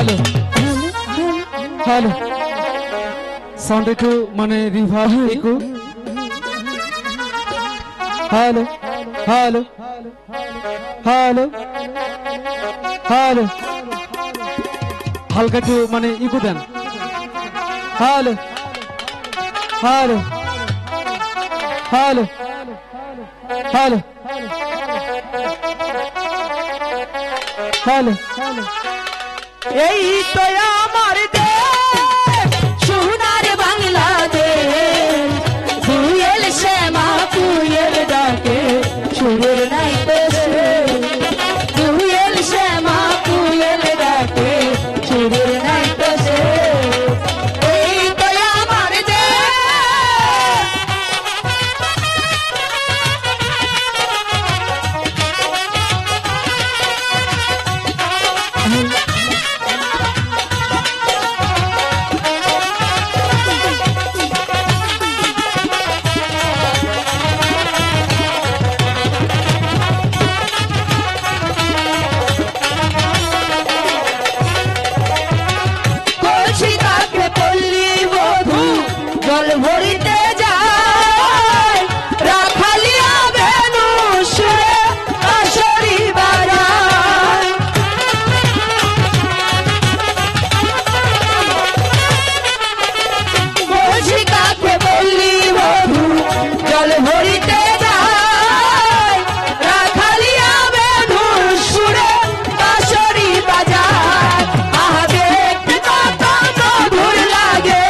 Hello hello sound একটু মানে reverb একটু হ্যালো হ্যালো হ্যালো হ্যালো হালকা একটু মানে ইকো দেন hello hello hello hello hello এই তো আমার দেশ সোনার বাংলাদেশ কুয়েল শ্যামা কুয়েল ডাকে সুরের নাই তো কুয়েল শ্যামা কুয়েল ডাকে সুরের নাই তো এই তো আমার দেশ জল ভরিতে যায় রাখালিয়া বেনু সুরে আসরি বারায় বলছি কাকে বললি বধু জল ভরিতে যায় রাখালিয়া বেনু সুরে আসরি বাজায় আহা দেখতে কত মধুর লাগে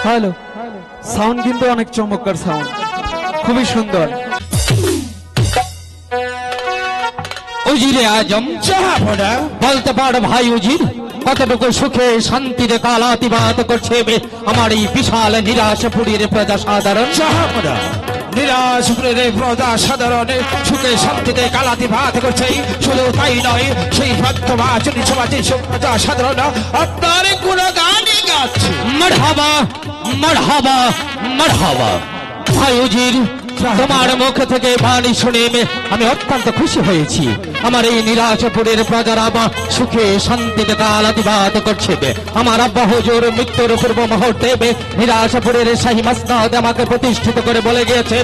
হ্যালো সাউন্ড কিন্তু অনেক চমৎকার সাউন্ড খুবই সুন্দর উজিরে আজম জাহাপনা বলতে পারো ভাই উজির কতটুকু সুখে শান্তিতে কালাতিবাত করছে আমার এই বিশাল নিরাশপুরীর প্রজা সাধারণ জাহাপনা নিরাশপুরের প্রজা সাধারণে সুখে শান্তিতে কালাতিপাত করছে শুধু তাই নয় সেই ভক্তবাচনী সমাজের প্রজা সাধারণ আপনার গুণগানই গাচ্ছে মারহাবা মারহাবা মারহাবা ভাই উজির তোমার মুখ থেকে বাণী শুনে আমি অত্যন্ত খুশি হয়েছি আমার এই নিরাশপুরের প্রজারা সুখে শান্তিতে কালাতিবাত করছে আমার আব্বা হুজুর মৃত্যুর পূর্ব মুহূর্তে নিরাশপুরের শাহী মসনদ আমাকে প্রতিষ্ঠিত করে বলে গিয়েছে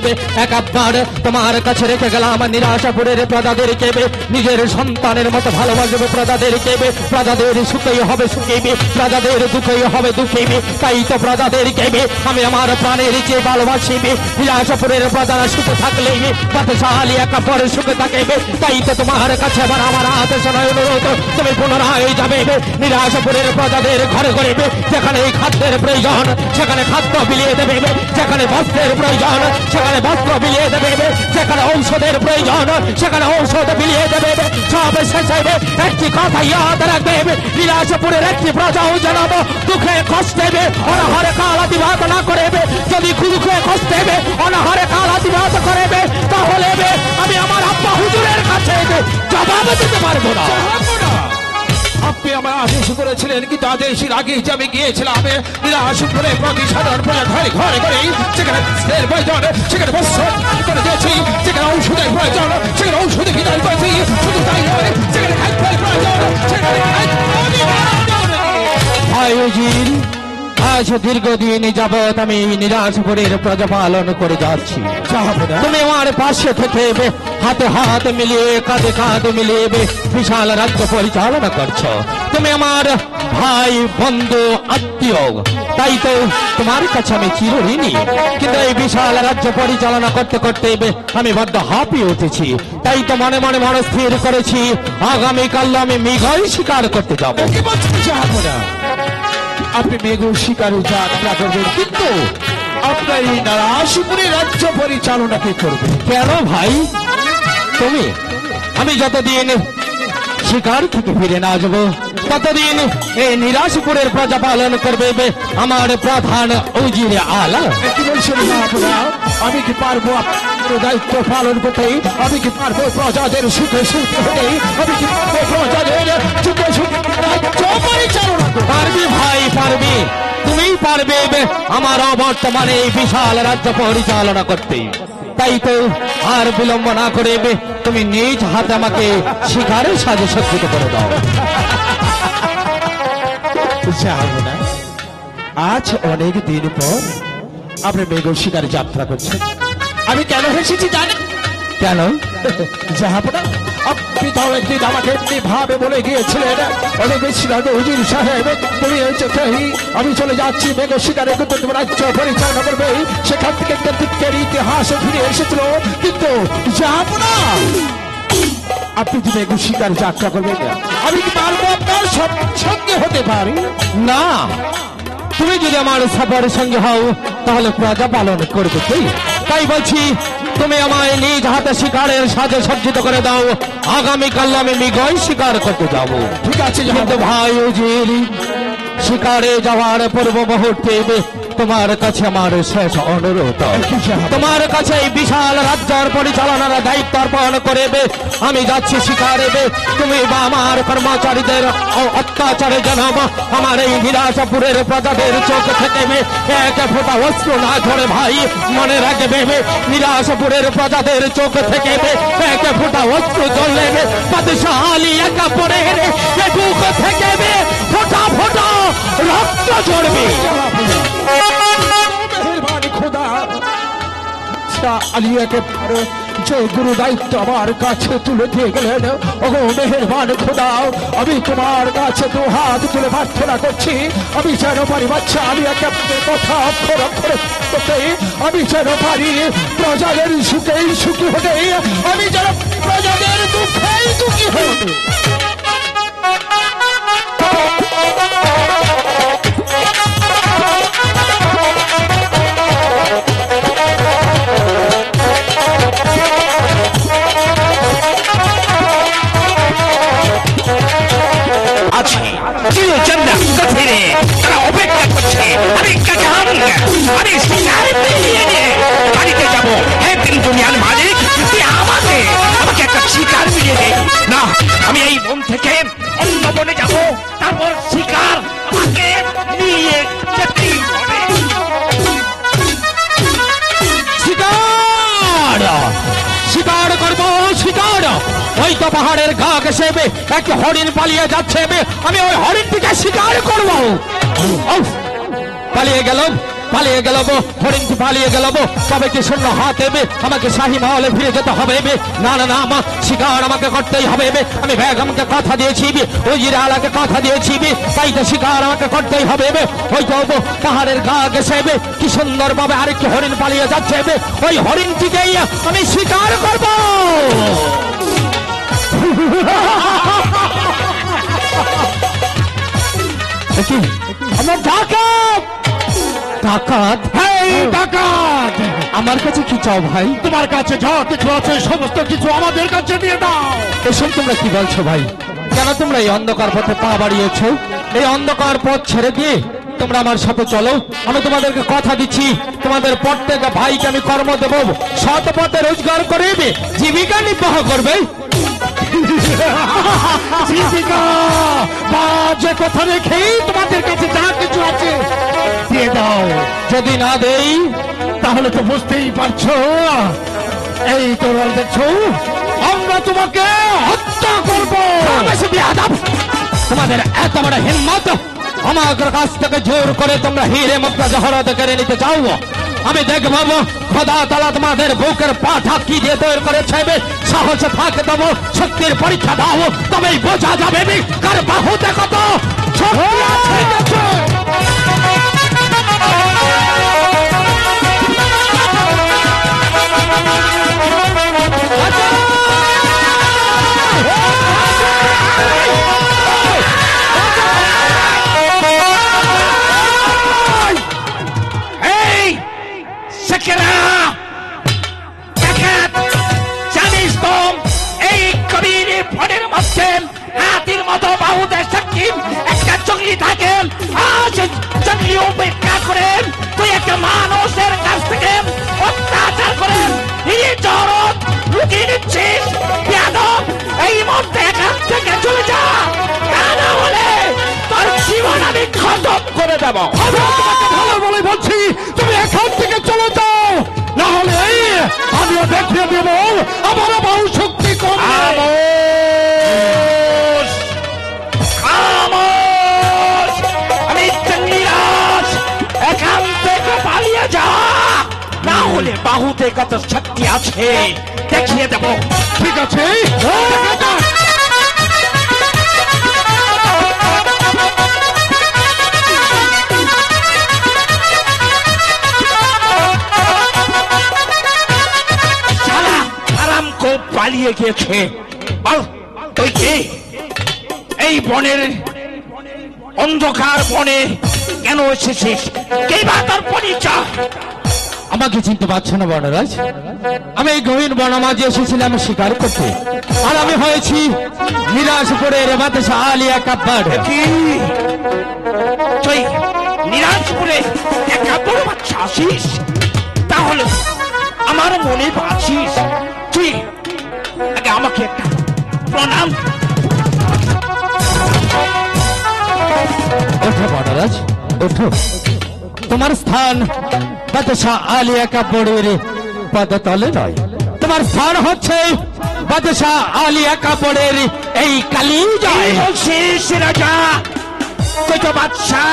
একবার তোমার কাছে রেখে গেলাম নিরাশপুরের প্রজাদেরকে নিজের সন্তানের মতো ভালোবাসবে প্রজাদেরকে প্রজাদের সুখেই হবে সুখেই প্রজাদের দুঃখেই হবে দুঃখেই তাই তো প্রজাদেরকে আমি আমার প্রাণের চেয়ে ভালোবাসি নিরাশপুরের প্রজারা সুখে থাকলে বাদশাহী একা পরে সুখে থাকে তাই তো তোমার কাছে আবার আমার আদেশ নয় অনুরোধ তুমি পুনরায় যাবে নিরাশপুরের প্রজাদের ঘরে ঘরে যেখানে এই খাদ্যের প্রয়োজন সেখানে খাদ্য বিলিয়ে দেবে যেখানে বস্ত্রের প্রয়োজন সেখানে বস্ত্র বিলিয়ে দেবে যেখানে ঔষধের প্রয়োজন সেখানে ঔষধ বিলিয়ে দেবে সব শেষ হবে একটি কথা ইয়াদ রাখবে নিরাশপুরের একটি প্রজাও জানাবো দুঃখে কষ্টে অনাহারে কালাতিবাদ না করবে যদি দুঃখে কষ্টে অনাহারে কালাতিবাদ করবে তাহলে আমি আমার আব্বা হুজুরের কাছে জবাব দিতে পারবো না। আপনি আমার আদেশ করেছিলেন কিন্তু আদেশের আগে আমি গিয়েছিলাম নিরাশপুরে প্রতি সাধারণ প্রজা ঘরে ঘরে করে সেখানে বস্ত্রের প্রয়োজন সেখানে বস্ত্র করে দিয়েছি যেখানে ঔষধের প্রয়োজন সেখানে ঔষধে বিদায় করেছি শুধু তাই নয় সেখানে খাদ্যের প্রয়োজন সেখানে ভাইজির আজ দীর্ঘদিন যাবৎ আমি নিরাশপুরের প্রজা পালন করে যাচ্ছি তুমি আমার পাশে থেকে হাতে হাত মিলিয়ে কাঁধে কাঁধ মিলিয়ে বিশাল রাজ্য পরিচালনা করছো তুমি আমার ভাই বন্ধু আত্মীয় তাই তো তোমার কাছে আমি চিরঋণী কিন্তু এই বিশাল রাজ্য পরিচালনা করতে করতে আমি বড্ড হাঁপিয়ে উঠেছি তাই তো মনে মনে মনস্থির করেছি আগামীকাল আমি মৃগই শিকার করতে যাবো। আপনি মেঘ শিকারে যাত্রা করবেন কিন্তু আপনার এই নিরাশপুরে রাজ্য পরিচালনা কে করবে? কেন ভাই তুমি আমি যতদিন শিকার থেকে ফিরে না আসবো ততদিন এই নিরাশপুরের প্রজা পালন করবে আমার প্রধান উজির আলা। কি বলছেন আপনারা? আমি কি পারবো আপনার দায়িত্ব পালন করতে? আমি কি পারবো প্রজাদের সুখে সুখে হতে? আমি কি পারবো প্রজাদের সুখে সুখে রাজ্য পরিচালনা করতে? পারবি ভাই পারবি তুমিই পারবে আমার অবর্তমানে এই বিশাল রাজ্য পরিচালনা করতে তাই তো আর বিলম্ব না করে তুমি নিজ হাতে আমাকে শিকারের সাজে সজ্জিত করে দাও। যাবো না। আজ অনেক দিন পর আপনি মেঘ শিকারে যাত্রা করছেন। আমি কেন হেসেছি জানেন? কেন? যাবো না। আপনি তাও একদিন আমাকে এমনি ভাবে বলে গিয়েছিলেন অনেক বেশি হুজুর সাহেব তুমি আমি চলে যাচ্ছি মেঘ শিকারে কিন্তু তোমার রাজ্য পরিচালনা করবে সেখান থেকে একটা দিকের ইতিহাস ফিরে এসেছিল কিন্তু যাবো না। আপনি যে মেঘ শিকারে যাত্রা করবেন আমি কি পারবো আপনার সঙ্গে হতে পারি না তুমি যদি আমার সফরের সঙ্গে হও তাহলে প্রজা পালন করবে তাই বলছি তুমি আমায় নিজ হাতে শিকারের সাজে সজ্জিত করে দাও আগামীকাল আমি মৃগই শিকার করতে যাবো। ঠিক আছে কিন্তু ভাই উজির শিকারে যাওয়ার পূর্ব মুহূর্তে তোমার কাছে আমার শেষ অনুরোধ তোমার কাছে এই বিশাল রাজ্যের পরিচালনার দায়িত্ব অর্পণ করে আমি যাচ্ছি শিকারে তুমি বা আমার কর্মচারীদের অত্যাচারে জানাব আমার এই নিরাশপুরের প্রজাদের চোখ থেকে এক ফোঁটা অস্ত্র না ঝরে ভাই মনে রাখবে নিরাশপুরের প্রজাদের চোখ থেকে এক ফোঁটা অস্ত্র জ্বললে বাদশাহী একা পড়ে বুক থেকে ফোঁটা ফোঁটা রক্ত ঝরবে। মেহেরবানি খোদা আলিয়াকে যে গুরু দায়িত্ব আমার কাছে তুলে দিয়ে গেলেন ওগো মেহেরবান খোদা আমি তোমার কাছে দু হাত তুলে প্রার্থনা করছি আমি যেন পারি বাচ্চা আমি একে কথা অক্ষর অক্ষরে করতে আমি যেন পারি প্রজাদের সুখেই সুখী হতে আমি যেন প্রজাদের দুঃখেই দুঃখী হতে। অপেক্ষা করছে আমি বাড়িতে যাবো একদিন দুনিয়ার মালিক তুই আমাকে একটা শিকার মিলিয়ে দে না আমি এই বন থেকে অন্য বনে যাবো তারপর শিকার আমাকে নিয়ে যেতেই হবে। শিকার শিকার করবো শিকার ওই তো পাহাড়ের গা ঘেঁষে এক হরিণ পালিয়ে যাচ্ছে আমি ওই হরিণটিকে শিকার করবো। পালিয়ে গেল পালিয়ে গেল হরিণটি পালিয়ে গেল তবে কি শূন্য হাত দেবে আমাকে শাহী মহলে ফিরে যেতে হবে না না না আমার শিকার আমাকে করতেই হবে আমি বেগমকে কথা দিয়েছি ওজির আলাকে কথা দিয়েছি তাই তো শিকার আমাকে করতেই হবে ওই তো পাহাড়ের গা গেছে কি সুন্দর ভাবে আরেকটি হরিণ পালিয়ে যাচ্ছে ওই হরিণটিকেই আমি শিকার করব আমার ডাকাত ডাকাত ডাকাত আমার কাছে কি চাও ভাই? তোমার কাছে যা কিছু আছে সমস্ত কিছু আমাদের কাছে দিয়ে দাও। এসব তোমরা কি বলছো ভাই? কেন তোমরা এই অন্ধকার পথে পা বাড়িয়েছো? এই অন্ধকার পথ ছেড়ে দিয়ে তোমরা আমার সাথে চলো। আমি তোমাদেরকে কথা দিচ্ছি তোমাদের প্রত্যেক ভাইকে আমি কর্ম দেব, সৎ পথে রোজগার করে জীবিকা নির্বাহ করবে। জীবিকা বা যে কথা রেখেই তোমাদের কাছে যা কিছু আছে দিয়ে দাও। যদি না দেই তাহলে তো বুঝতেই পারছো এই তোরা দেখছো আমরা তোমাকে হত্যা করবো। তোমাদের এত বড় হিম্মত আমার কাছ থেকে জোর করে তোমরা হিরে মুক্তা জহরত কেড়ে নিতে চাও? আমি দেখব খোদা তাআলা তোমাদের বুকের পাঠা কি দিয়ে তৈরি করেছে। সাহস থাকে দেবো, শক্তির পরীক্ষা দাও, তবেই বোঝা যাবে কার বাহুতে কত শক্তি আছে। জানিস তো এই কবির ফোনের মধ্যে হাতির মতো বাহুদের শক্তি একটা জঙ্গলি থাকে। আজ জঙ্গলি উপেক্ষা করে তুই একটা মানুষের কাছ থেকে অত্যাচার করে জড়ত লুকিয়ে নিচ্ছিস। বেয়াদব, এই মুহূর্তে এখান থেকে চলে যা, তা না হলে তোর জীবন আমি খতম করে দেব। ভালো বলে বলছি তুমি এখান থেকে চলে যাও, না হলে আমিও দেখিয়ে দেব আমার বাহু শক্তি কমে। আমি জঙ্গলিরাজ, এখান থেকে পালিয়ে যা, না হলে বাহুতে কত শক্তি আছে দেখিয়ে দেব। ঠিক আছে সারা আরাম কো পালিয়ে গিয়েছে। বল তুই কে? এই বনের অন্ধকার বনে কেন এসেছিস? কে বা তোর পরিচয়? আমাকে চিনতে পারছো না বনরাজ? আমি এই গহীন বনমাঝে এসেছিলাম শিকার করতে, আর আমি হয়েছি নিরাশপুরের বাদশা আলিয়া কাব্বার। কি তুই নিরাজপুরে একা বড় বাচ্চা আসিস? তাহলে আমার মনে পাচ্ছিস তুই আগে আমাকে একটা প্রণাম। ওঠো বনরাজ, ওঠো। তোমার স্থান বাদশা আলিয়া কাব্বরের পদতলে নয়, তোমার স্থান হচ্ছে বাদশা আলিয়া কাব্বরের এই কালিজায়। বলছিস রাজা? তুই তো বাদশা,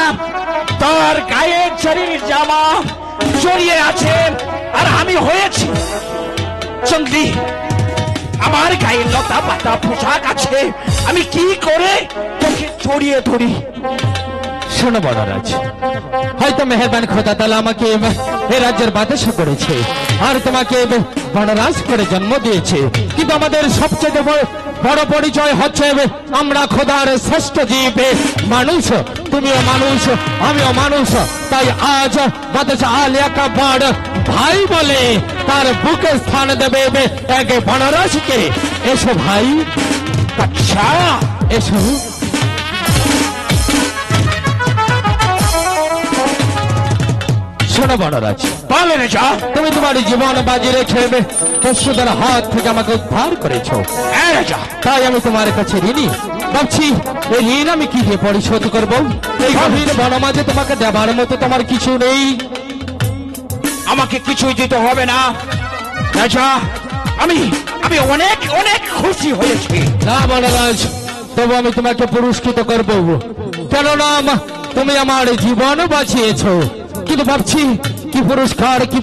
তোর গায়ের শরীর জামা জড়িয়ে আছে, আর আমি হয়েছি জঙ্গলি। আমার গায়ে লতা পাতা পোশাক আছে, আমি কি করে তোকে জড়িয়ে ধরি? শোনো বনরাজ, হয়তো মেহেরবান খোদা তাআলা আমাকে এ রাজ্যের বাদশা করেছে আর তোমাকে বনরাজ করে জন্ম দিয়েছে, কিন্তু আমাদের সবচেয়ে বড় পরিচয় হচ্ছে আমরা খোদার শ্রেষ্ঠ জীব মানুষ। তুমিও মানুষ, আমিও মানুষ, তাই আজ বাদশা আলিয়া কাব্বার ভাই বলে তার বুকে স্থান দেবে এক বনরাজকে। এসো ভাই, আচ্ছা এসো। শোনো বনরাজ, বলে রাজা, তুমি তোমার জীবন বাজি রেখে পশুদের হাত থেকে আমাকে উদ্ধার করেছো, হ্যাঁ রাজা। তাই আমি তোমার কাছে ঋণী। ভাবছি এই ঋণ আমি কি দিয়ে পরিশোধ করব? এই গভীর বনমাঝে তোমাকে দেবার মতো তোমার কিছু নেই। আমাকে কিছুই দিতে হবে না রাজা, আমি আমি অনেক অনেক খুশি হয়েছি। না বনরাজ, তবু আমি তোমাকে পুরস্কৃত করব, কেননা তুমি আমার জীবন বাঁচিয়েছো। কিন্তু শুধু ভাবছি কি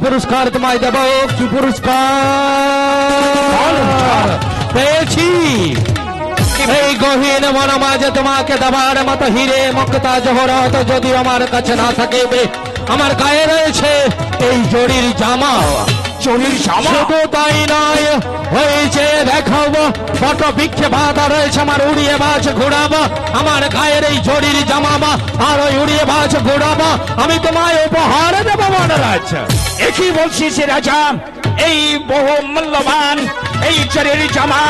পুরস্কার তোমায় দেব, কি পুরস্কার পেয়েছি। এই গহীন বনমাঝে তোমাকে দেবার মতো হিরে মুক্তা জহরত যদি আমার কাছে না থাকে, আমার গায়ে রয়েছে এই জরির জামা। চুরির জামা? শুধু তাই নয়, হয়েছে দেখাবো বট বৃক্ষে বাঁধা রয়েছে আমার উড়িয়ে বাজ ঘোড়াবো, আমার গায়ের এই জরির জামা আর ওই উড়িয়ে বাজ ঘোড়াবো আমি তোমায় উপহার দেবো মহারাজ। একই বলছিস রাজা, এই বহু মূল্যবান এই চরের জামা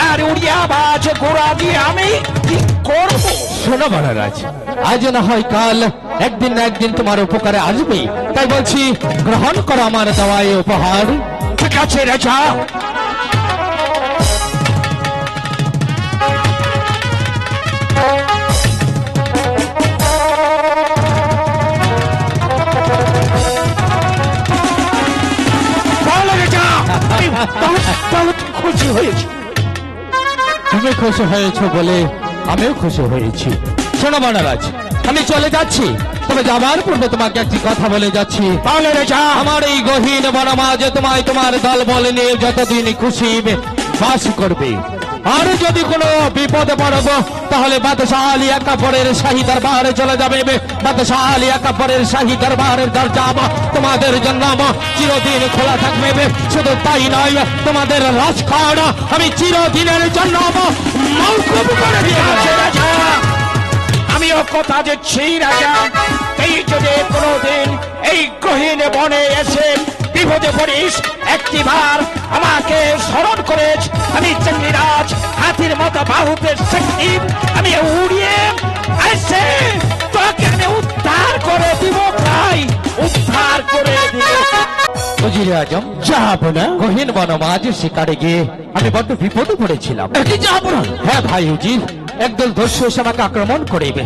আর উড়িয়া বাজ ঘোড়া দিয়ে আমি কি করবো? শোনো মহারাজ, আজ না হয় কাল একদিন না একদিন তোমার উপকারে আসবে, তাই বলছি গ্রহণ করো আমার দেওয়া এই উপহার। ঠিক আছে রাজা। খুশি হয়েছি। তুমি খুশি হয়েছো বলে আমিও খুশি হয়েছি। শোনো মহারাজ, আমি চলে যাচ্ছি, তবে যাবার পূর্বে তোমাকে একটি কথা বলে যাচ্ছি। তাহলে রাজা, আমার এই গহীন বনমাঝে তোমায় তোমার দল বলে নিয়ে যতদিন খুশি বাস করবে, আর যদি কোনো বিপদে পড়ব তাহলে বাদশাহ আলী কাপড়ের শাহী দরবারে চলে যাবে। বাদশাহ আলী কাপড়ের শাহী দরবারের দরজা তোমাদের জন্য চিরদিন খোলা থাকবে। শুধু তাই নয়, তোমাদের রাজখানা আমি চিরদিনের জন্য মওকুফ করে দিয়েছি। রাজা, আমিও কথা দিচ্ছি রাজা, এই যদি কোনোদিন এই গহীন বনে এসে বিপদে পড়িস, একটিবার আমাকে স্মরণ করেছ, আমি চন্ডিরাজ হাতির মতো বাহুতে শক্তি আমি উড়িয়ে এসে তোকে আমি উদ্ধার করে দিব, ভাই উদ্ধার করে দিব। উজিরে আজম যাবো না, গহীন বনমাঝ শিকারে গিয়ে আমি বড্ড বিপদে পড়েছিলাম। যাবো না? হ্যাঁ ভাই উজির, একদল দস্যু এসে আমাকে আক্রমণ করিবে,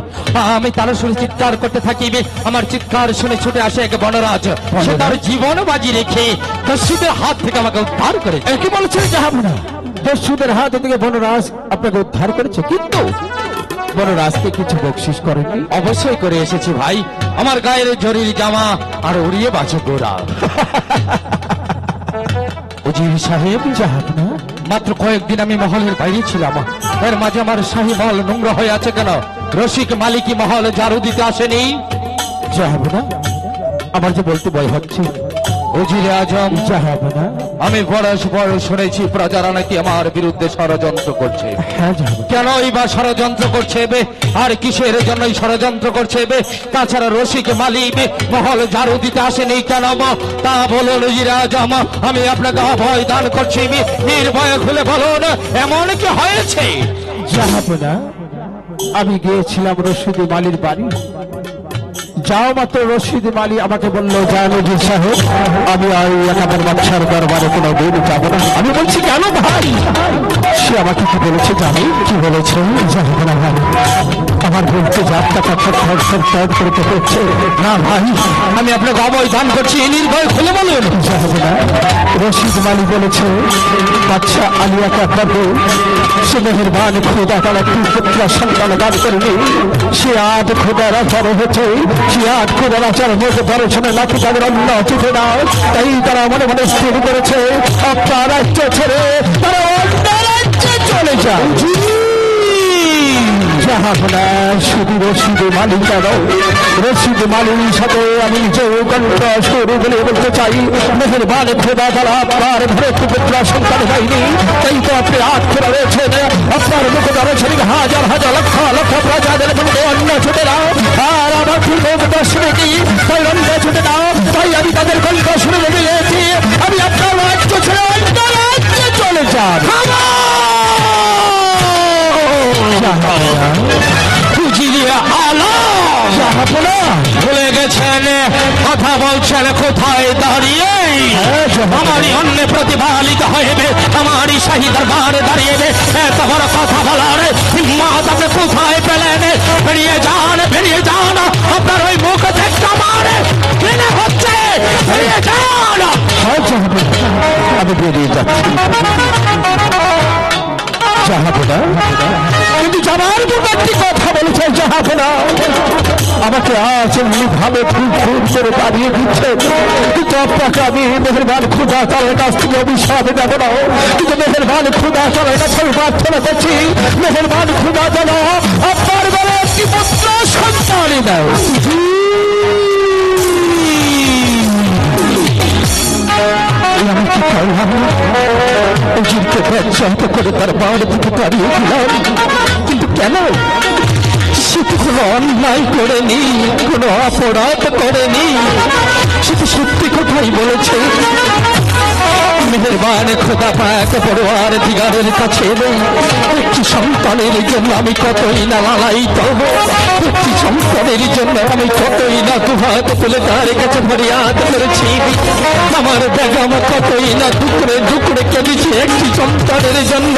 আমি তার শুনে চিৎকার করতে থাকিবে, আমার চিৎকার শুনে ছুটে আসে এক বনরাজ, সে তার জীবন বাজি রেখে দস্যুদের হাত থেকে আমাকে উদ্ধার করে। কি বলছেন যাবো না? দস্যুদের হাত থেকে বনরাজ আপনাকে উদ্ধার করেছে, কিন্তু বনরাজকে কিছু বকশিস করেনি? অবশ্যই করে এসেছি ভাই, আমার গায়ের জরির জামা আর উড়িয়ে বাজে গোড়া। উজির সাহেব যাবো না? মাত্র কয়েকদিন আমি মহলের বাইরে ছিলাম, এর মাঝে আমার শাহী মহল নোংরা হয়ে আছে কেন? রসিক মালিকী মহল ঝাড়ু দিতে আসেনি? যাবো না? আমার যে বলতে ভয় হচ্ছে। উজিরে আজম যাবো না? আমি বয়স শুনেছি প্রজারা নাকি আমার বিরুদ্ধে ষড়যন্ত্র করছে। হ্যাঁ যাবো। কেনই বা ষড়যন্ত্র করছে আর কিসের জন্যই ষড়যন্ত্র করছে? তাছাড়া রসিক মালিক মহল ঝাড়ু দিতে আসেনি কেন? তা বলুন উজিরে আজম, আমি আপনাকে অভয় দান করছি, নির্ভয়ে খুলে বলুন এমন কি হয়েছে? যাবো না? আমি গিয়েছিলাম রশিদ মালির বাড়ি, যাও মাত্র রশিদ মালি আমাকে বললো জানুজি সাহেব আমি আর একাধার বাদশার দরবারে কোনো দিন যাবো না। আমি বলছি কেন ভাই? সে আমাকে কি বলেছে জানি? কি বলেছে? যাবো না ভাই, আমার বলতে যাত্রাটা করতে হচ্ছে। না ভাই, আমি আপনাকে অভয় দান করছি, নির্ভয় খুলে বলুন। যাবো না? রশিদ মালি বলেছে বাদশা আলিয়াকে প্রভু সে মেহেরবান খোদা তারা পুত্র সন্তান দান করেনি, সে আজ খোদার আচার হয়েছে, সে আজ খোদার আচার মধ্যে দর্শনে নাকি তাদের অন্য চোখে না, তাই তারা মনে মনে স্থির করেছে আপনার রাজ্য ছেড়ে তারা অন্য রাজ্যে চলে যায়। যাহাবনা শুধু রশিদ মালিক কেন, রশিদ মালির সাথে আমি যে গল্প শুরু বলে বলতে চাই, মেহেরবান খোদা তারা আপনার ঘরে পুত্র সন্তান হয়নি, তাই তো আপনি আট করে রয়েছেন, আপনার মুখে রয়েছেন হাজার হাজার লক্ষ লক্ষ প্রজাদের মধ্যে অন্য ছুটে না, আর আমার লোক দর্শনে কি তাই অন্য ছুটে না, তাই আমি তাদের গল্প শুনে লেগে গেছি, আমি আপনার রাজ্য ছেড়ে অন্য রাজ্যে চলে যাব। ভুলে গেছেন কথা বলছেন কোথায় দাঁড়িয়ে? আমারই অন্য প্রতিপালিত হইবে, আমারই শাহী দরবারে দাঁড়িয়ে এত বড় কথা বলার হিম্মত আপনি কোথায় পেলেন? বেরিয়ে যান, বেরিয়ে যান, আপনার ওই মুখ দেখতে আমার ঘৃণা হচ্ছে, বেরিয়ে যান। আমি বেরিয়ে যাচ্ছি, যাহাবো না, কিন্তু যাবার একটি কথা বলেছে যাহাবো না, আমাকে আজ এমনি ভাবে ফুল ফুল করে দাঁড়িয়ে দিচ্ছে, কিন্তু আপনাকে আমি মেহেরবান খুদা তার কাছ থেকে অভিশাপ দেবো না, কিন্তু মেহেরবান খুদা তার কাছে প্রার্থনা করছি, মেহেরবান খুদা যেন আপনার বেলা একটি পুত্র সন্তানই দেয়। আমি কি করলাম? উজিরকে পর্যাপ্ত করে তার বাড়ি থেকে তাড়িয়ে দিলাম, কিন্তু কেন? সে তো কোনো অন্যায় করেনি, কোনো অপরাধ করেনি, সে তো সত্যি কথাই বলেছে। মেহেরবান খোদা পাক পরোয়ার দিগারের কাছে একটি সন্তানের জন্য আমি কতই না লালায়িত, একটি সন্তানের জন্য আমি কতই না দুহাত তুলে তার কাছে ফরিয়াদ করেছি। আমার বেগম কতই না টুকরে টুকরে কেঁদেছে একটি সন্তানের জন্য,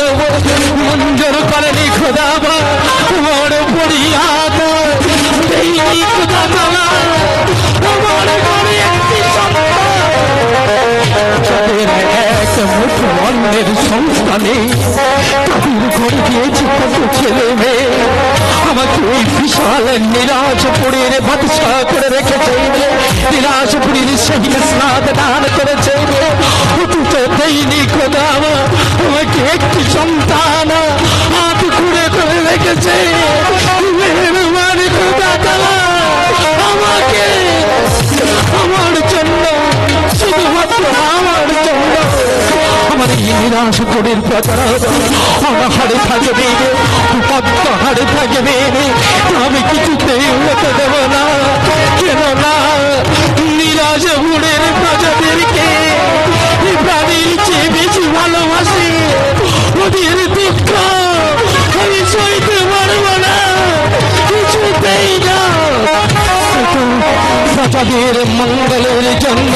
মঞ্জুর করেনি খোদা আমার ফরিয়াদ। এই খোদা তাআলা আমার ঘরে একটি যাদের এক মুঠো অন্যের সংস্থানে তাদের ঘরে দিয়েছে কত ছেলে মেয়ে, আমাকে ওই বিশাল নিরাজপুরের বাদশা করে রেখেছে, নিরাজপুরীর সেই স্নাদ দান করেছে, অথচ দেয়নি খোদা আমাকে একটি সন্তান হাত ঘুরে করে রেখেছে। মেহেরবান খোদা তাআলা আমাকে আমার জন্য, শুধুমাত্র আমার জন্য, আমার এই নিরাশপুরের প্রচার অনাহারে থাকবে, পদ্মাহারে থাকবে, আমি কিছুতেই হতে দেব না। কেননা নিরাশপুরের প্রজাদেরকে প্রাণীর চেয়ে বেশি ভালোবাসে, ওদের দুঃখ আমি সইতে পারব না, কিছুতেই না। প্রজাদের মঙ্গলের জন্য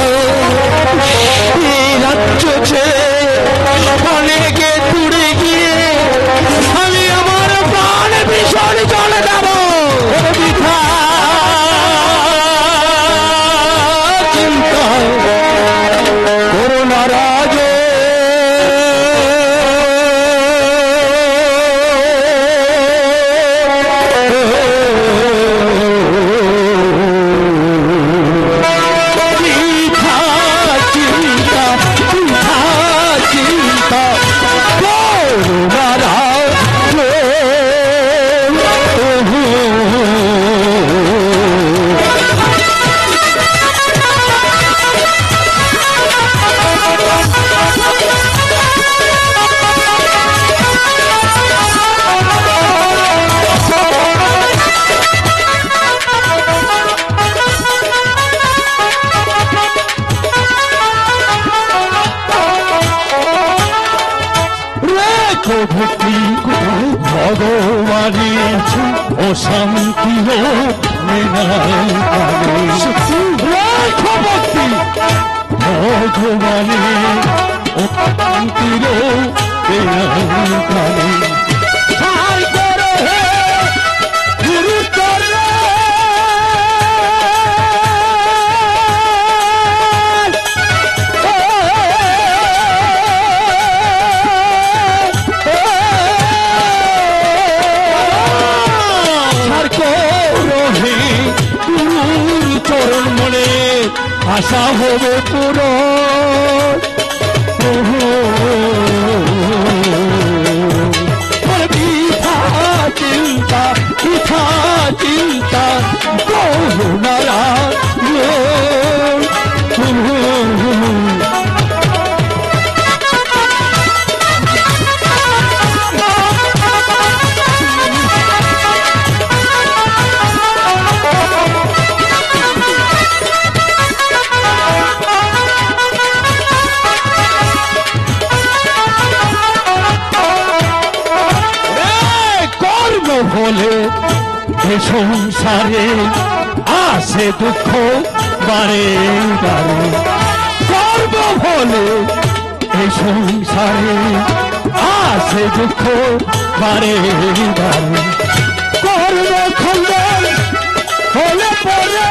এই রাজ্য ছেড়ে অনেকে দূরে গিয়ে আমি আমার প্রাণ বিসর্জন দেব। বৃথা চিন্তা করো না রাজ, ভগবানী অশান্তি ভগবানী অশান্তির চরণ মনে আশা হবে পুরো। বৃথা চিন্তা, বৃথা চিন্তা করুণারা বলে এ সংসারে আসে দুঃখ বারে বারে, কর্ম বলে এ সংসারে আসে দুঃখ বারে বারে, কর্ম খণ্ডন হলে পরে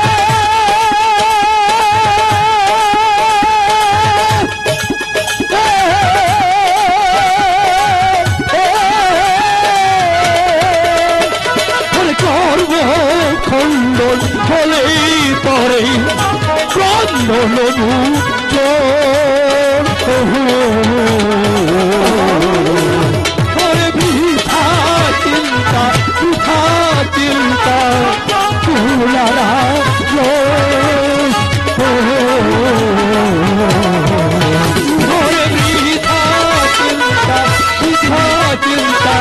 খণ্ডন হলেই পরে ক্রন্দনু বৃথা চিন্তা ফুলারা চিন্তা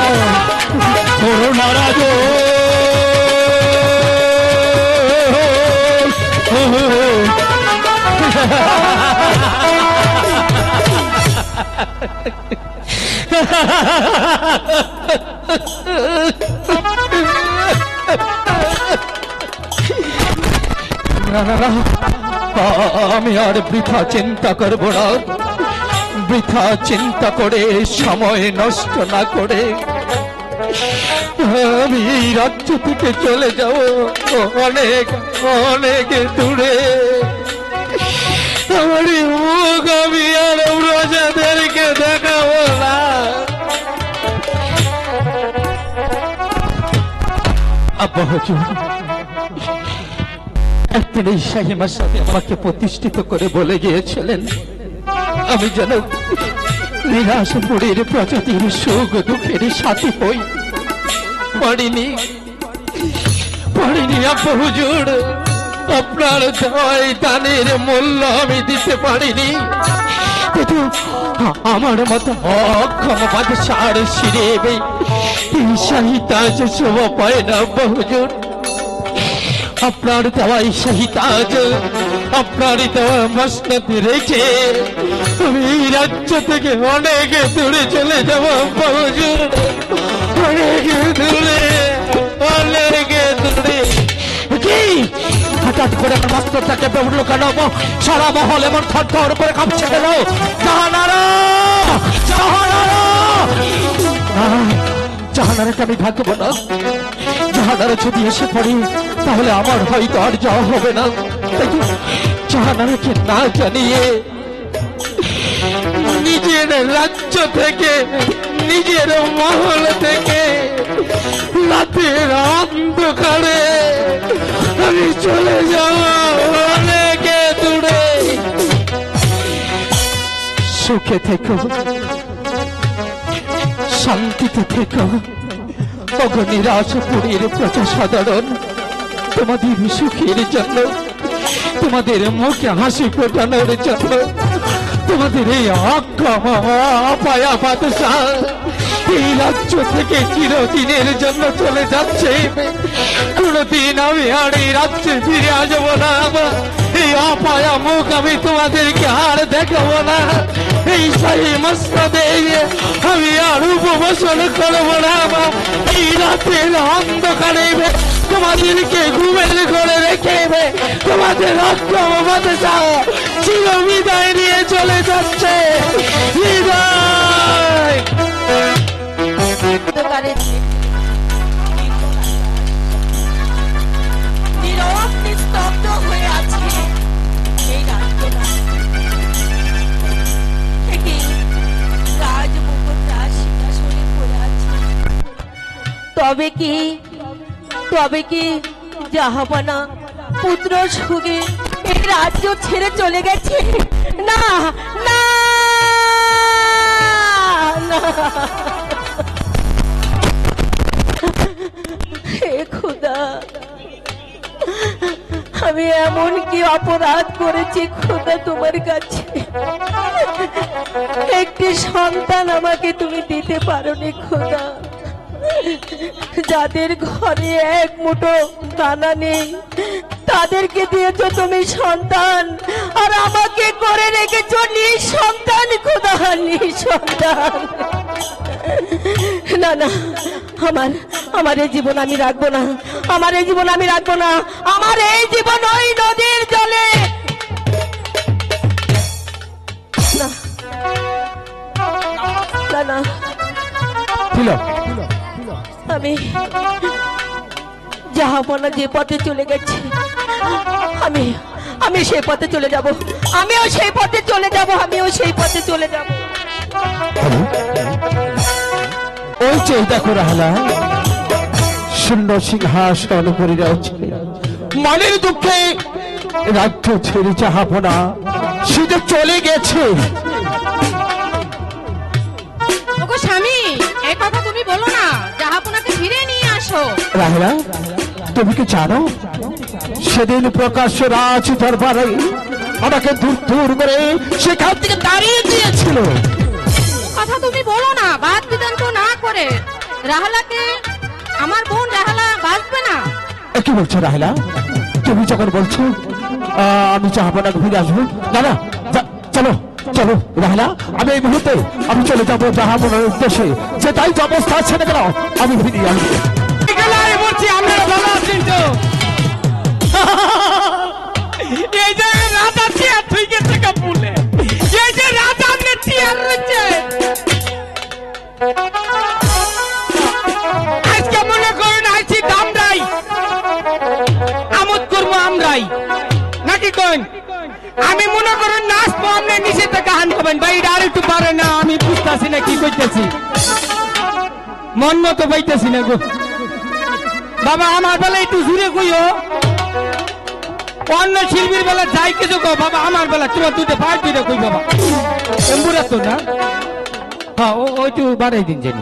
করোনারা আমি আর বৃথা চিন্তা করব না, বৃথা চিন্তা করে সময় নষ্ট না করে আমি এই রাজ্য থেকে চলে যাব অনেক অনেক দূরে। আমার এই মুখ আমি আর প্রজাদেরকে দেখাবো না। আব্বা হুজুর একদিন এই শাহিমার সাথে আমাকে প্রতিষ্ঠিত করে বলে গিয়েছিলেন আমি যেন নিরাশপুরের প্রজাতির সুখ দুঃখের সাথী হই। পারিনি আব্বা হুজুর, আপনার দেওয়াই দানের মূল্য আমি দিতে পারিনি। কিন্তু আমার মতো অক্ষম বাদশার শিরে এই শাহী তাজ শোভা পায় না আব্বা হুজুর। আপনার দেওয়াই শাহী তাজ, আপনার দেওয়া মসনদ রেখে আমি এই রাজ্য থেকে অনেক দূরে চলে যাব আব্বা হুজুর, অনেক দূরে, অনেক দূরে। কি হঠাৎ করে আমার মাস্টারটাকে উঠলো কেন? সারা মহল এমন থর করে কাঁপছে গেল। জাহানারাকে আমি ভাগবো না। জাহানারা যদি এসে পড়ি তাহলে আমার হয়তো আর যাওয়া হবে না। জাহানারাকে না জানিয়ে নিজের রাজ্য থেকে, নিজের মহল থেকে রাতের অন্ধকারে আমি চলে যাব অনেক দূরে। সুখে থেকো, শান্তিতে থেকো নিরাশপুরের প্রজা সাধারণ। তোমাদের সুখের জন্য, তোমাদের মুখে হাসি ফোটানোর জন্য, তোমাদের এই অপায়া বাদশা এই রাজ্য থেকে চিরদিনের জন্য চলে যাচ্ছে। কোনদিন আমি আর এই রাজ্যে ফিরে আসবো না। এই অপায়া মুখ আমি তোমাদেরকে আর দেখাবো না। এই শাহী মসনদে আমি আর উপবাসন করবো না। এই রাতের অন্ধকারে তোমাদেরকে ঘুমের ঘরে রেখে তোমাদের অক্ষম বাদশা চির বিদায় নিয়ে চলে যাচ্ছে। বিদায়। নীরব নিস্তব্ধ হয়ে আছে এই রাজ্যটা। রাজমুকুটরা সিংহাসনে পড়ে আছে। তবে কি জাহাপনা পুত্র সুগে এই রাজ্য ছেড়ে চলে গেছে? না না না, হে খোদা, আমি এমন কি অপরাধ করেছি খোদা তোমার কাছে? একটি সন্তান আমাকে তুমি দিতে পারোনি খোদা। যাদের ঘরে এক মুঠো দানা নেই তাদেরকে দিয়েছো তুমি সন্তান, আর আমাকে করে রেখেছো নিঃসন্তান খোদা, নিঃসন্তান। না না, আমার এই জীবন আমি রাখবো না, আমার এই জীবন আমি রাখবো না। আমার এই জীবন ওই নদীর জলে না না না। আমি জাহাপনা যে পথে চলে গেছে আমি সেই পথে চলে যাব, আমিও সেই পথে চলে যাব, আমিও সেই পথে চলে যাব। ওই যে দেখো রাহলা শূন্য সিংহাসন পরিরা মনের দুঃখে রাজ্য ছেড়ে চাহাবো না, সে যে চলে গেছে। ওগো স্বামী, এই কথা তুমি বলো না, জাহাপনাকে ফিরে নিয়ে আসো। রাহেলা, তুমি কি জানো সেদিন প্রকাশ্য রাজ দরবারে আমাকে দূর দূর করে সেখান থেকে দাঁড়িয়ে দিয়েছিল। কথা তুমি বলো না, বাদ বিদান্ত না করে। রাহালাকে, আমার বোন রাহালা বাঁচবে না। কি বলছো রাহেলা? তুমি যখন বলছো আমি চাহাবো না ফিরে আসবো, না না, চলো চলো রাহেলা, আমি এই মুহূর্তে আমি চলে যাবো জাহাবনের উদ্দেশ্যে। যে তাই যে অবস্থা আছে না কেন, আমি ফিরিয়ে আসবো। আপনারা ভালো আছেন তো? এই যে রাজা চেয়ার ঠিক আছে কাপুলে, এই যে রাজা আপনার চেয়ার রয়েছে, আজকে মনে করেন আইছি দামরাই আমোদ করবো আমরাই নাকি কইন? আমি মনে করেন নাচবো, আপনি নিচে থেকে হান করবেন। ভাই এটা আর একটু পারে না, আমি বুঝতেছি না কি করতেছি, মন মতো পাইতেছি না গো। বাবা আমার বেলা একটু জুড়ে কইও, অন্য শিল্পীর বেলা যাই কিছু কো, বাবা আমার বেলা তোমার দুটো পাঁচ দুটো কই বাবা, এমবুরা তো না। হ্যাঁ ওইটু বাড়াই দিন জানি।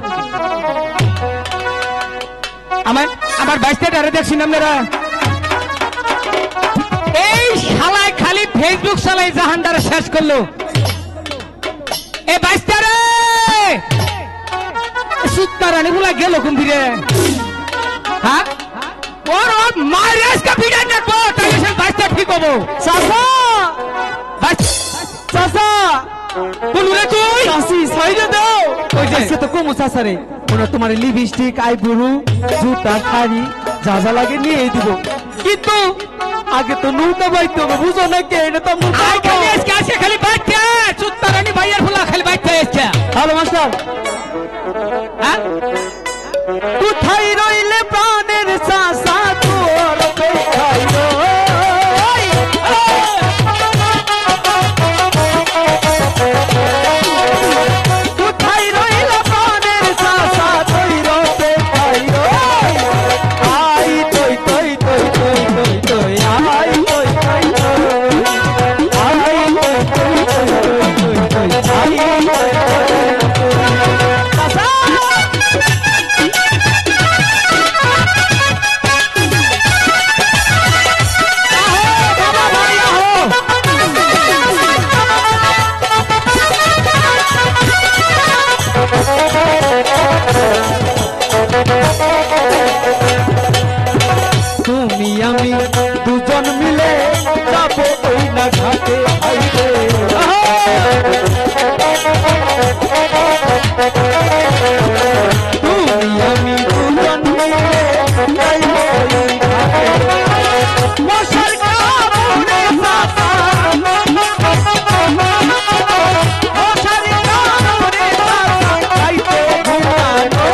আমার বাইশটারে দেখছেন আপনারা? এই শালায় খালি ফেসবুক চালাই জাহানদারে শেষ করলো। এই বাইশটারে সুতারানি গুলা গেল কোন ফিরে? হ্যাঁ ওর ওর মায়ের আজকে ভিড়ে নেবো, তাই সে বাইশটা ঠিক হবো। চাচা চাচা বলুন তুই চাষি সাইডে দাও। ওই যে তো কমু চাচারে, ওরা তোমার লিপস্টিক, আইব্রু, জুতা, শাড়ি যা যা লাগে নিয়ে দিব, কিন্তু আগে তো নৌকা বাইতে হবে, বুঝো না কে? এটা তো খালি আজকে আসে খালি বাইতে সুতারানি ভাইয়ের ফুলা খালি বাইতে আসছে। হ্যালো মাস্টার, হ্যাঁ কোথায় রইলে প্রাণের চাষা তোর কোথায় কোথায় রইল প্রাণের চাষা তুই রতে খাই আই তৈ তৈ তৈ তৈ তৈ তৈ আই তৈ তৈ আই তৈ তৈ তৈ তৈ তুমি আমি দুজন মিলে যাবো ওই না ঘাটে আইবে। তুমি আমি দুজন মিলে যাইবো ওই ঘাটে। মশার কামড়ে চাচা, মশার কামড়ে চাচা খাইতে ঘুমানো।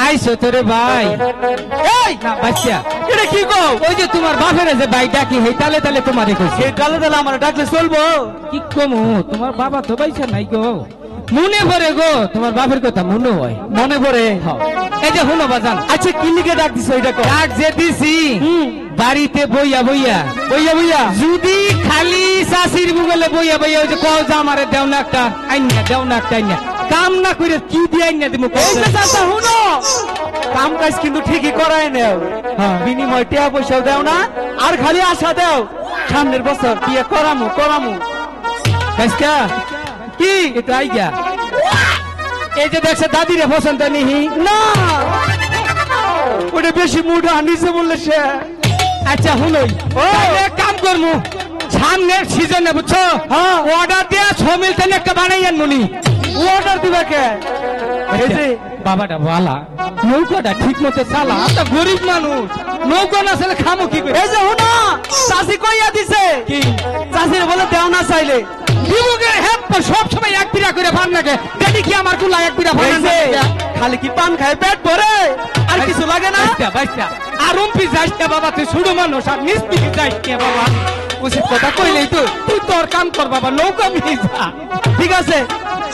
আইসো তোরে ভাই, এই না বাচ্চা এটা কি গো? ওই যে তোমার বাপের যে ভাই ডাকি হই তালে তালে তোমারে কইছে, তালে তালে আমার ডাকলে চলবো? কি কমু, তোমার বাবা তো বাইসা নাই গো। মনে পড়ে গো তোমার বাপের কথা, মনে হয় মনে পড়ে। এই যে হুনো বাজান, আচ্ছা কি লিখে ডাক দিছো? এটা ডাক যে দিছি বাড়িতে বইয়া বইয়া বইয়া বইয়া, যদি খালি শাশির মুগলে বইয়া বইয়া ওই যে কও যে আমারে দেও না একটা আইনা, দেও না একটা আইনা, কাম না করে কি দিয়ে আইনা দিমু? চাচা হুনো, কাম কাজ কিন্তু ঠিকই করায় নেও, বিনিময় টাকা পয়সাও দেও না, আর খালি আশা দেও সামনের বছর বিয়ে করামু করামু। কি এটা আইগা এই যে দেখছে দাদিরে পছন্দ নিহি না, ওটা বেশি মুড আনিছে বললে সে। আচ্ছা হুনই এক কাম করমু, সামনের সিজনে বুঝছো অর্ডার দিয়া ছমিল তেন একটা বানাই আনমুনি। অর্ডার দিবা কে? এই যে বাবাটা বালা নৌকাটা ঠিক মতো চালা আমরা গরিব মানুষ নৌকা না চালে খামো কি করে এই যে হুনা চাষি কইয়া দিছে কি চাষির বলে দেও না চাইলে বিমুখে হেপ সব সময় এক পিড়া করে ভান নাকে দেখি কি আমার কুলা এক পিড়া ভান এই যে খালি কি পান খায় পেট ভরে আর কিছু লাগে না বাইস্তা আর রুম্পি যাইস না বাবা তুই শুধু মানুষ আর নিস্পিকি যাইস না বাবা উচিত কথা কইলেই তো তুই তোর কাম কর বাবা নৌকা নিয়ে যা ঠিক আছে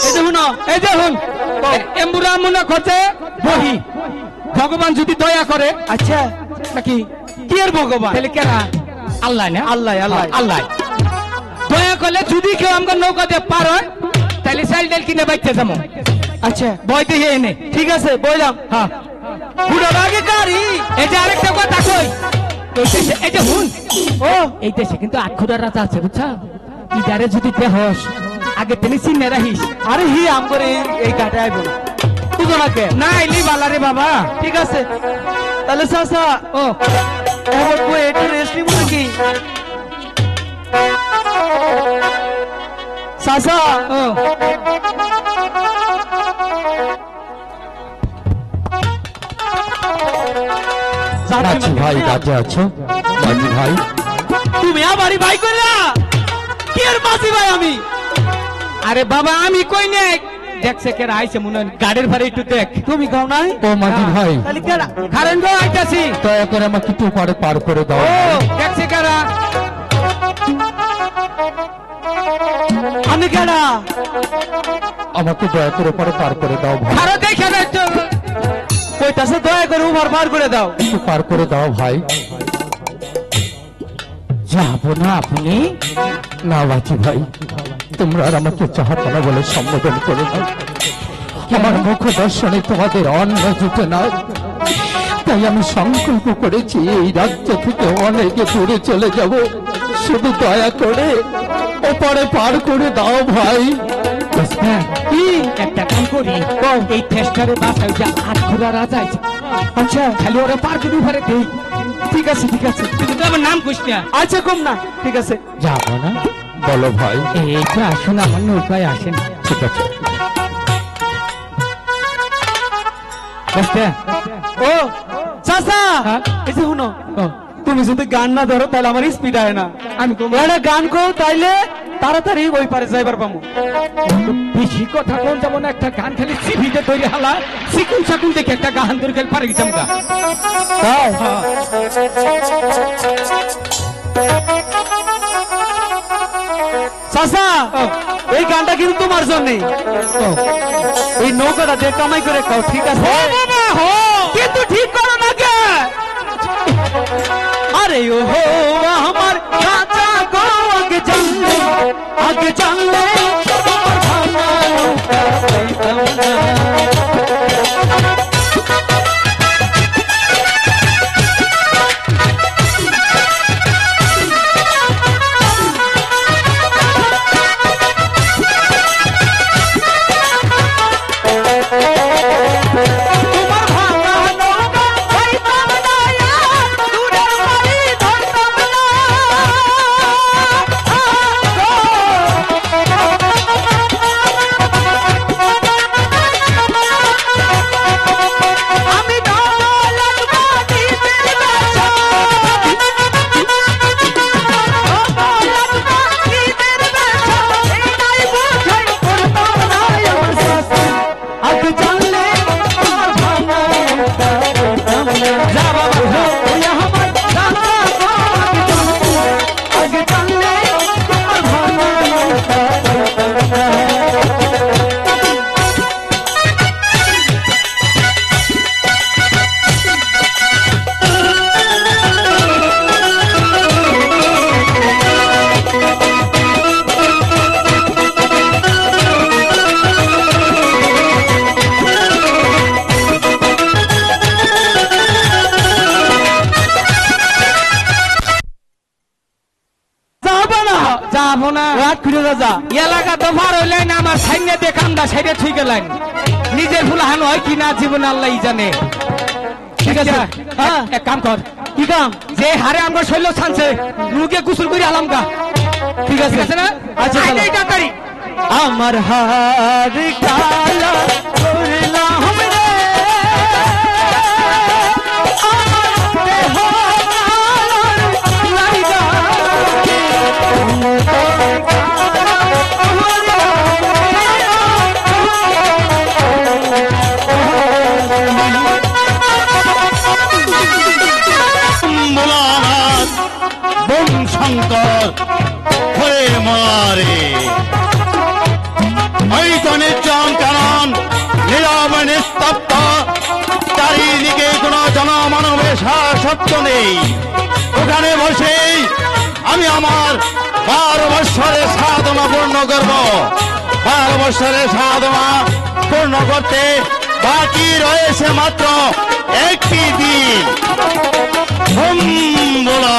এই যে হুনো এই যে হুন এম্বুরা মনে করছে বহি ভগবান যদি দয়া করে আচ্ছা নাকি কি এর ভগবান তাহলে কেনা আল্লাহ না আল্লাহ আল্লাহ আল্লাহ দয়া করলে যদি কেউ আমাকে নৌকা দিয়ে পার হয় তাহলে চাইল ডাল কিনে বাইতে যাবো আচ্ছা বই দিয়ে এনে ঠিক আছে বইলাম হ্যাঁ হুড়ার আগে গাড়ি এই যে আরেকটা কথা কই এই যে হুন ও এই দেশে কিন্তু আটখুরার রাজা আছে বুঝছা ইদারে যদি দেহস আগে তিনি চিনে রাখিস আরে হি আম করে এই ঘাটে আইব না বুঝো না কে না এলি বালা রে বাবা ঠিক আছে তাহলে চাচা ও এবার বই একটু রেস্ট নিব নাকি চাচা ও চাচি ভাই কাজে আছো মাঝি ভাই তুমি আমারই ভাই কইরা কি এর মাসি ভাই আমি আরে বাবা আমি কই নে দেখছে কে আইছে মনে হয় গাড়ির ভাড়া একটু দেখ তুমি গাও নাই ও মাঝি ভাই তাহলে কেডা কারেন্ট গো আইতাছি দয়া করে আমাকে একটু পারে পার করে দাও ও দেখছে কারা আমি কেডা আমাকে দয়া করে পারে পার করে দাও ভাই আরে দেখে না কইতাছে দয়া করে উমার পার করে দাও একটু পার করে দাও ভাই যাবো না আপনি না বাকি ভাই তোমরা আর আমাকে চাহাতো না বলে সম্বোধন করে দাও আমার মুখ দর্শনে তোমাদের অন্ন জুটে না তাই আমি সংকল্প করেছি এই রাজ্য থেকে অনেকে দূরে চলে যাব শুধু দয়া করে ওপারে পার করে দাও ভাই কি একটা কাম করি এই টেস্টারে বাসায় যা আটখুরা রাজা আছে আচ্ছা খালি ওরা পার করে ঘরে দেই ঠিক আছে ঠিক আছে কিন্তু তো আমার নাম কইস না আচ্ছা কম না ঠিক আছে যাবো না বলো ভাই এইটা আসুন আমার নৌকায় আসেন ঠিক আছে ও চাচা হ্যাঁ? এই যে শুনো তুমি যদি গান না ধরো তাহলে আমার স্পিড আয় না আমি একটা গান কো তাইলে তাড়াতাড়ি ওই পারে যাইবার পামু বেশি কথা কোন যেমন একটা গান খালি সিভিতে তৈরি হালা সিকুল সাকুল দেখে একটা গান ধরে খেলে পারে গেছিলাম গা তাই চাচা এই গানটা কিন্তু তোমার জন্য এই নৌকাটা যে কামাই করে খাও ঠিক আছে কিন্তু ঠিক করো না কে আরে ও হো আমার চাচা গো আগে জানলে তোমার ভাঙা নৌকা পাইতাম না। তোমার ভাঙা নৌকা পাইতাম না, দূরের বাড়ি ধরতাম না। আমি দৌলত বাটিতে বাসা, দৌলত বাটিতে বাসা, এটাই বোঝাই করতাম না আমার শাস্তি। আগে জানলে তোমার ভাঙা নৌকা পাইতাম না। যা বাবা যা, ওই আমার রাজা গো, আগে জানলে তোমার ভাঙা নৌকা পাইতাম না। যাবো না যাবো না রাত ফিরে যা এলাকা তো ভার হইলেন না আমার সাইনে দেখান্দা সাইডে থুই গেলেন নিজের ফুলাহান হয় কি না জীবন আল্লাহই জানে ঠিক আছে হ্যাঁ। এক কাম কর কি কাম যে হারে আমার শৈল ছানছে নুকে গোসল করে আলাম গা ঠিক আছে ঠিক আছে না আচ্ছা, আয় চলো। নেই তাড়াতাড়ি আমার হার কালা করলা মোলানাথ বোম শঙ্কর হয়ে মারে ওই তো নির্জন কারণ নীরব নিস্তব্ধ চারিদিকে কোনো জনমানবের সত্য নেই ওখানে বসেই আমি আমার 12 বৎসরের সাধনা পূর্ণ করব 12 বৎসরের সাধনা পূর্ণ করতে বাকি রয়েছে মাত্র একটি দিন বলা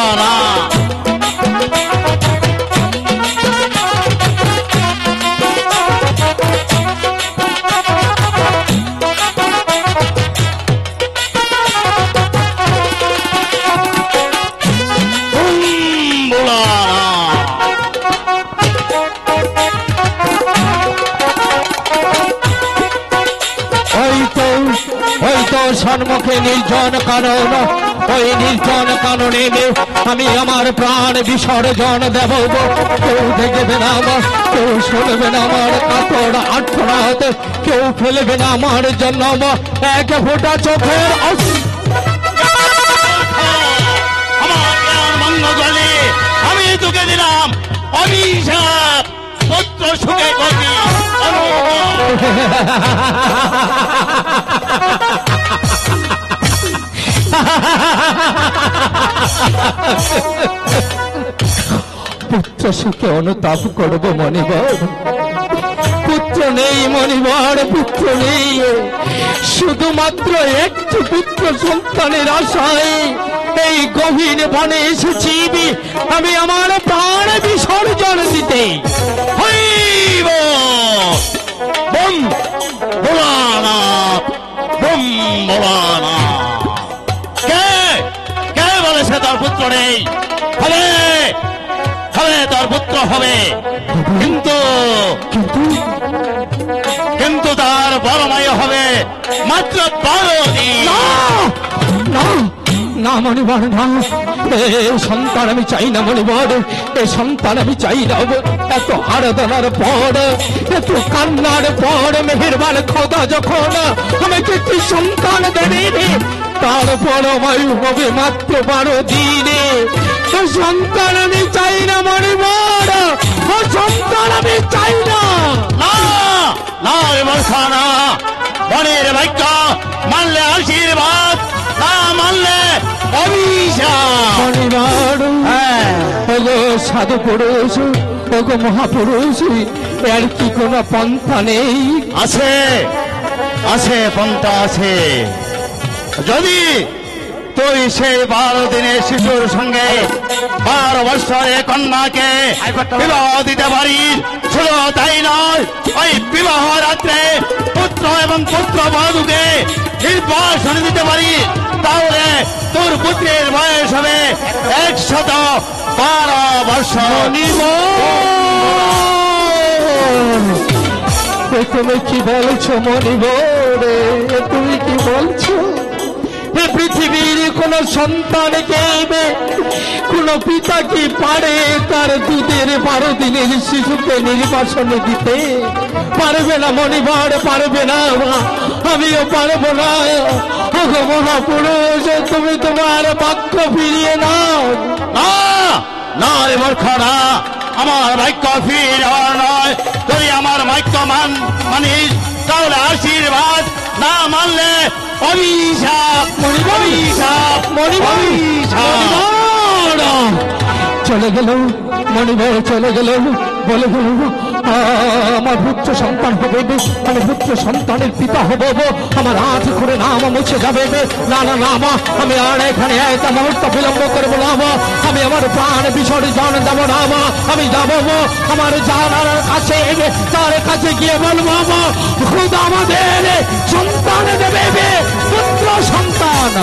সম্মুখে নির্জন কানন ওই নির্জন কাননে আমি আমার প্রাণ বিসর্জন দেব কেউ দেখবে না আমার কেউ শুনবে না আমার কাতর আর্তনাদ কেউ ফেলবে না আমার জন্য এক ফোঁটা চোখের আমি তোকে দিলাম অভিশাপ পুত্র সুখে করবি পুত্র সুখে অনুতাপ করব মণিবর পুত্র নেই মণিবর পুত্র নেই শুধুমাত্র একটি পুত্র সন্তানের আশায় এই গভীর বনে এসেছি আমি আমার প্রাণ বিসর্জন দিতে হইব বম ভোলানা বম ভোলানা কে কে বলেছে তোর পুত্র নেই হবে হবে তোর পুত্র হবে কিন্তু কিন্তু তার বড় মায় হবে মাত্র 12 দিন না মণিবর না এ সন্তান আমি চাই না মণিবর এ সন্তান আমি চাই না এত আরাধনার পর এত কান্নার পর মেহেরবান খোদা যখন আমাকে একটি সন্তান দেবে তারপর মায়ু হবে মাত্র 12 দিনে সন্তান আমি চাই না মণিবর সন্তান আমি চাই না না না বনের ভাগ্য মানলে আশীর্বাদ না মানলে অভিশাপ মণিবর ওগো সাধু পুরুষ ওগো মহাপুরুষ এর কি কোনো পন্থা নেই আছে আছে পন্থা আছে যদি তুই সেই 12 দিনের শিশুর সঙ্গে 12 বৎসরের কন্যাকে বিবাহ দিতে পারিস শুধু তাই নয় ওই বিবাহ রাত্রে পুত্র এবং পুত্র বধূকে নির্বাসন দিতে পারিস তাহলে তোর পুত্রের বয়স হবে 112 বৎসর তুমি কি বলছো মণিবর তুমি কি বলছো পৃথিবীর কোন সন্তানকে কোন পিতা কি পারে তার দুধের 12 দিনের শিশুকে নির্বাসন দিতে পারবে না মণিবর পারবে না আমিও পারবো না মহাপুরুষ তুমি তোমার বাক্য ফিরিয়ে নাও না রে মূর্খ না আমার বাক্য ফিরিয়ে নেওয়ার নয় তুই আমার বাক্য মানিস তাহলে আশীর্বাদ না মানলে অভিশাপ অভিশাপ অভিশাপ চলে গেল মণিবর চলে গেল বলে গেল আমার পুত্র সন্তান হবে আমি পুত্র সন্তানের পিতা হব আমার আজ করে নাম মুছে যাবে না না না আমি আর এখানে এক মুহূর্ত বিলম্ব করবো না আমি আমার প্রাণ বিসর্জন দেবো না আমি যাবো আমার জানার কাছে তার কাছে গিয়ে বলবো খুদ আমাদের সন্তান দেবে পুত্র সন্তান